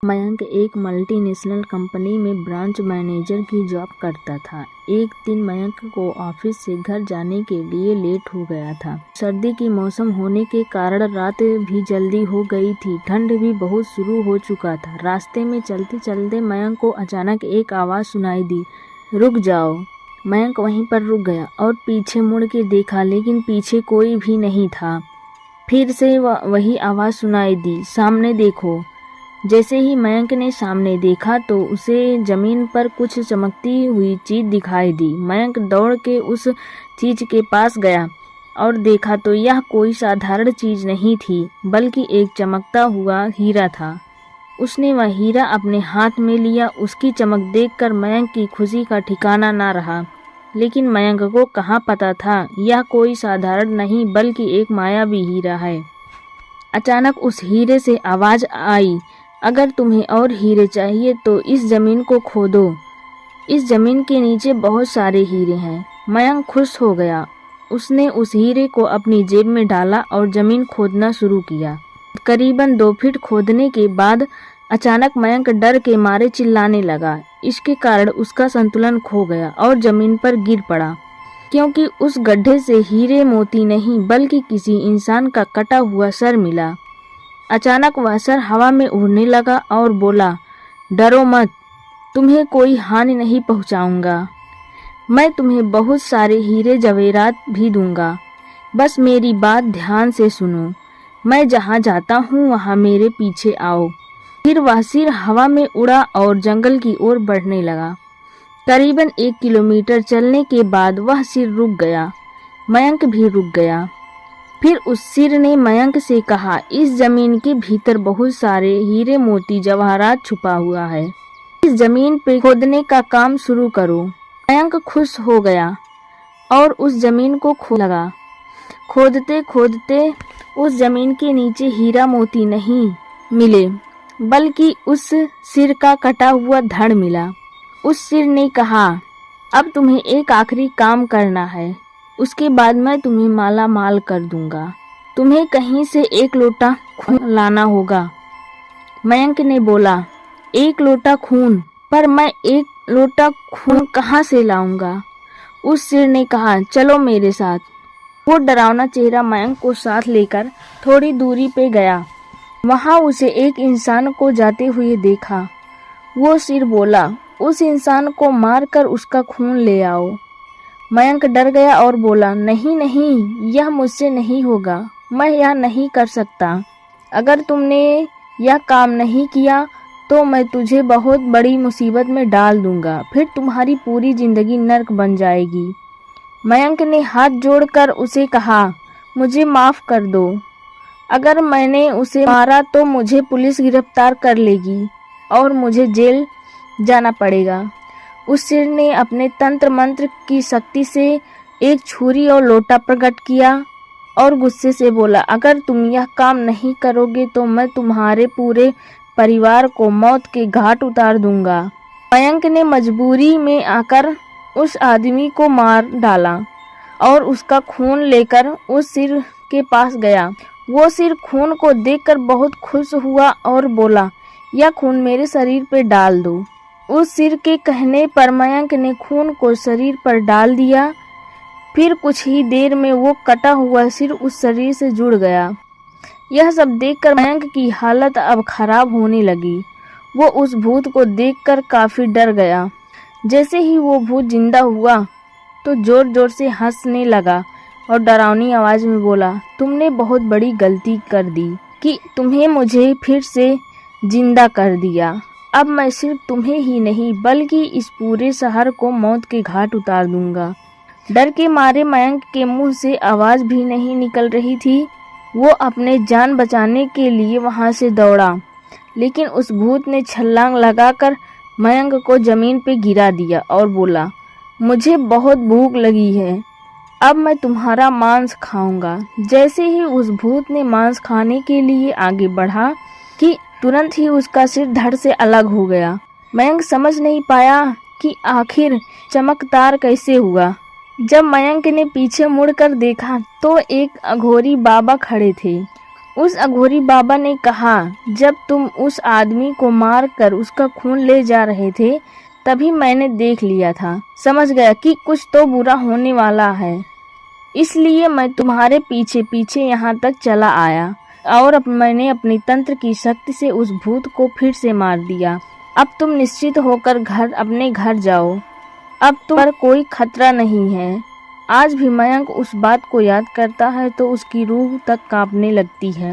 मयंक एक multinational company में branch manager की जॉब करता था। एक दिन मयंक को ऑफिस से घर जाने के लिए लेट हो गया था। सर्दी की मौसम होने के कारण रात भी जल्दी हो गई थी। ठंड भी बहुत शुरू हो चुका था। रास्ते में चलते चलते मयंक को अचानक एक आवाज़ सुनाई दी, रुक जाओ। मयंक वहीं पर रुक गया और पीछे मुड़ के देखा, लेकिन पीछे कोई भी नहीं था। फिर से वही आवाज़ सुनाई दी, सामने देखो। जैसे ही मयंक ने सामने देखा तो उसे जमीन पर कुछ चमकती हुई चीज दिखाई दी। मयंक दौड़ के उस चीज के पास गया और देखा तो यह कोई साधारण चीज नहीं थी, बल्कि एक चमकता हुआ हीरा था। उसने वह हीरा अपने हाथ में लिया। उसकी चमक देखकर मयंक की खुशी का ठिकाना ना रहा। लेकिन मयंक को कहाँ पता था यह कोई साधारण नहीं बल्कि एक मायावी हीरा है। अचानक उस हीरे से आवाज आई, अगर तुम्हें और हीरे चाहिए तो इस जमीन को खोदो। इस जमीन के नीचे बहुत सारे हीरे हैं। मयंक खुश हो गया। उसने उस हीरे को अपनी जेब में डाला और जमीन खोदना शुरू किया। करीबन 2 फीट खोदने के बाद अचानक मयंक डर के मारे चिल्लाने लगा। इसके कारण उसका संतुलन खो गया और जमीन पर गिर पड़ा, क्योंकि उस गड्ढे से हीरे मोती नहीं बल्कि किसी इंसान का कटा हुआ सर मिला। अचानक वह सर हवा में उड़ने लगा और बोला, डरो मत, तुम्हें कोई हानि नहीं पहुंचाऊंगा। मैं तुम्हें बहुत सारे हीरे जवेरात भी दूंगा। बस मेरी बात ध्यान से सुनो। मैं जहां जाता हूं वहां मेरे पीछे आओ। फिर वह सिर हवा में उड़ा और जंगल की ओर बढ़ने लगा। करीबन 1 किलोमीटर चलने के बाद वह सिर रुक गया। मयंक भी रुक गया। फिर उस सिर ने मयंक से कहा, इस जमीन के भीतर बहुत सारे हीरे मोती जवाहरात छुपा हुआ है। इस जमीन पे खोदने का काम शुरू करो। मयंक खुश हो गया और उस जमीन को खोदने लगा। खोदते खोदते उस जमीन के नीचे हीरा मोती नहीं मिले, बल्कि उस सिर का कटा हुआ धड़ मिला। उस सिर ने कहा, अब तुम्हें एक आखिरी काम करना है, उसके बाद मैं तुम्हें माला माल कर दूंगा। तुम्हें कहीं से 1 लोटा खून लाना होगा। मयंक ने बोला, 1 लोटा खून? पर मैं 1 लोटा खून कहाँ से लाऊंगा? उस सिर ने कहा, चलो मेरे साथ। वो डरावना चेहरा मयंक को साथ लेकर थोड़ी दूरी पे गया। वहां उसे एक इंसान को जाते हुए देखा। वो सिर बोला, उस इंसान को मारकर उसका खून ले आओ। मयंक डर गया और बोला, नहीं नहीं, यह मुझसे नहीं होगा। मैं यह नहीं कर सकता। अगर तुमने यह काम नहीं किया तो मैं तुझे बहुत बड़ी मुसीबत में डाल दूंगा। फिर तुम्हारी पूरी जिंदगी नर्क बन जाएगी। मयंक ने हाथ जोड़कर उसे कहा, मुझे माफ कर दो। अगर मैंने उसे मारा तो मुझे पुलिस गिरफ्तार कर लेगी और मुझे जेल जाना पड़ेगा। उस सिर ने अपने तंत्र मंत्र की शक्ति से एक छुरी और लोटा प्रकट किया और गुस्से से बोला, अगर तुम यह काम नहीं करोगे तो मैं तुम्हारे पूरे परिवार को मौत के घाट उतार दूंगा। मयंक ने मजबूरी में आकर उस आदमी को मार डाला और उसका खून लेकर उस सिर के पास गया। वो सिर खून को देखकर बहुत खुश हुआ और बोला, यह खून मेरे शरीर पे डाल दो। उस सिर के कहने पर मयंक ने खून को शरीर पर डाल दिया। फिर कुछ ही देर में वो कटा हुआ सिर उस शरीर से जुड़ गया। यह सब देखकर मयंक की हालत अब खराब होने लगी। वो उस भूत को देखकर काफी डर गया। जैसे ही वो भूत जिंदा हुआ तो जोर जोर से हंसने लगा और डरावनी आवाज में बोला, तुमने बहुत बड़ी गलती कर दी कि तुम्हें मुझे फिर से जिंदा कर दिया। अब मैं सिर्फ तुम्हें ही नहीं बल्कि इस पूरे शहर को मौत के घाट उतार दूंगा। डर के मारे मयंक के मुंह से आवाज भी नहीं निकल रही थी। वो अपने जान बचाने के लिए वहां से दौड़ा, लेकिन उस भूत ने छलांग लगाकर मयंक को जमीन पे गिरा दिया और बोला, मुझे बहुत भूख लगी है, अब मैं तुम्हारा मांस खाऊंगा। जैसे ही उस भूत ने मांस खाने के लिए आगे बढ़ा कि तुरंत ही उसका सिर धड़ से अलग हो गया। मयंक समझ नहीं पाया कि आखिर चमकदार कैसे हुआ। जब मयंक ने पीछे मुड़कर देखा तो एक अघोरी बाबा खड़े थे। उस अघोरी बाबा ने कहा, जब तुम उस आदमी को मार कर उसका खून ले जा रहे थे तभी मैंने देख लिया था, समझ गया कि कुछ तो बुरा होने वाला है, इसलिए मैं तुम्हारे पीछे पीछे यहाँ तक चला आया और मैंने अपनी तंत्र की शक्ति से उस भूत को फिर से मार दिया। अब तुम निश्चित होकर अपने घर जाओ, अब तुम पर कोई खतरा नहीं है। आज भी मयंक उस बात को याद करता है तो उसकी रूह तक कांपने लगती है।